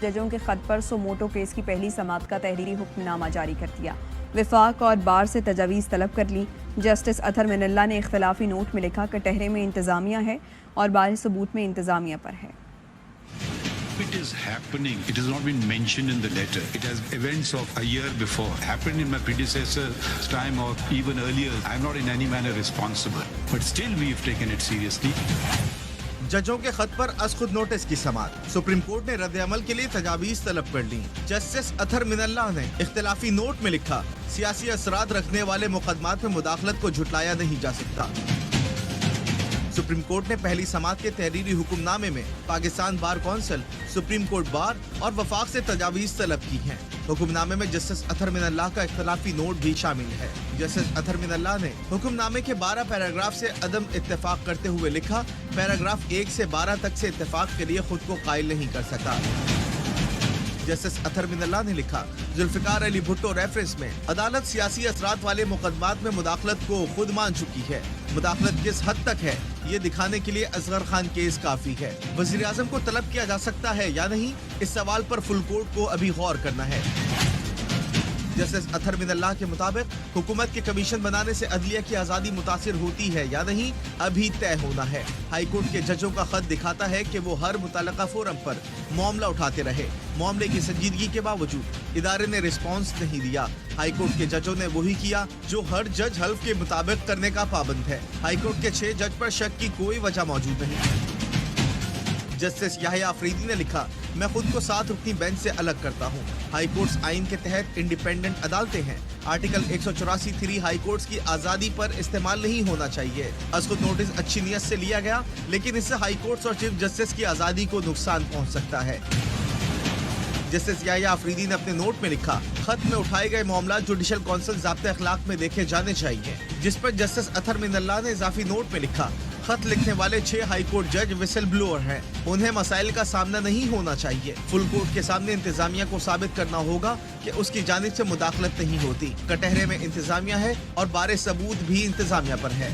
जजों के खत पर सोमोटो केस की पहली समाअत का तहरीरी हुक्मनामा जारी कर दिया। विफाक और बार से तजावीज़ तलब कर ली। जस्टिस अतहर मिनल्ला ने इख्तिलाफी नोट में लिखा कटहरे में इंतज़ामिया है और बार सबूत में इंतज़ामिया पर है। It is happening. It has not been mentioned in the letter. It has events of a year before happened in my predecessor's time or even earlier. I am not in any manner responsible. But still we have taken it seriously. जजों के खत पर अज खुद notice की समाअत। Supreme court ने रद्द अमल के लिए तजावीज़ तलब कर ली। जस्टिस अतहर मिनल्ला ने इख्तिलाफी नोट में लिखा सियासी असरात रखने वाले मुकदमात में मुदाखलत को झुटलाया नहीं जा सकता। सुप्रीम कोर्ट ने पहली समाअत के तहरीरी हुक्मनामे में Pakistan bar council, supreme court bar और वफाक से तजावीज़ तलब की हैं। हुक्मनामे में जस्टिस अतहर मिनल्ला का इख्तिलाफी नोट भी शामिल है। जस्टिस अतहर मिनल्ला ने हुक्मनामे के 12 पैराग्राफ से अदम इत्तेफाक करते हुए लिखा पैराग्राफ 1 से 12 तक से इत्तेफाक के लिए खुद को कायल नहीं कर सका। जस्टिस अतहर मिनल्ला ने लिखा जुल्फिकार अली भुट्टो रेफरेंस में अदालत सियासी असरात वाले मुकदमात में मुदाखलत को खुद मान चुकी है। मुदाखलत किस हद तक है ये दिखाने के लिए असगर खान केस काफी है। वजीर आजम को तलब किया जा सकता है या नहीं, इस सवाल पर फुल कोर्ट को अभी गौर करना है। जस्टिस अतहर मिनल्ला के मुताबिक हुकूमत के कमीशन बनाने से अदलिया की आज़ादी मुतासिर होती है या नहीं अभी तय होना है। हाई कोर्ट के जजों का खत दिखाता है कि वो हर मुतल्लका फोरम पर मामला उठाते रहे। मामले की संजीदगी के बावजूद इदारे ने रिस्पॉन्स नहीं दिया। हाई कोर्ट के जजों ने वही किया जो हर जज हल्फ के मुताबिक करने का पाबंद है। हाई कोर्ट के 6 जज पर शक की कोई वजह मौजूद नहीं। जस्टिस याहिया अफरीदी ने लिखा मैं खुद को 7 रुकनी बेंच से अलग करता हूँ। हाई कोर्ट्स आइन के तहत इंडिपेंडेंट अदालतें हैं। आर्टिकल 184(3) हाई कोर्ट्स की आज़ादी पर इस्तेमाल नहीं होना चाहिए। खुद नोटिस अच्छी नीयत से लिया गया लेकिन इससे हाई कोर्ट्स और चीफ जस्टिस की आज़ादी को नुकसान पहुँच सकता है। जस्टिस याहिया अफरीदी ने अपने नोट में लिखा खत में उठाए गए मामला जुडिशल काउंसिल ज़ाब्ते अखलाक में देखे जाने चाहिए, जिस पर जस्टिस अतहर मिनल्ला ने इजाफी नोट में लिखा खत लिखने वाले 6 हाई कोर्ट जज विसल ब्लोअर हैं, उन्हें मसाइल का सामना नहीं होना चाहिए। फुल कोर्ट के सामने इंतजामिया को साबित करना होगा कि उसकी जानिब से मुदाखलत नहीं होती। कटहरे में इंतजामिया है और बारे सबूत भी इंतजामिया पर है।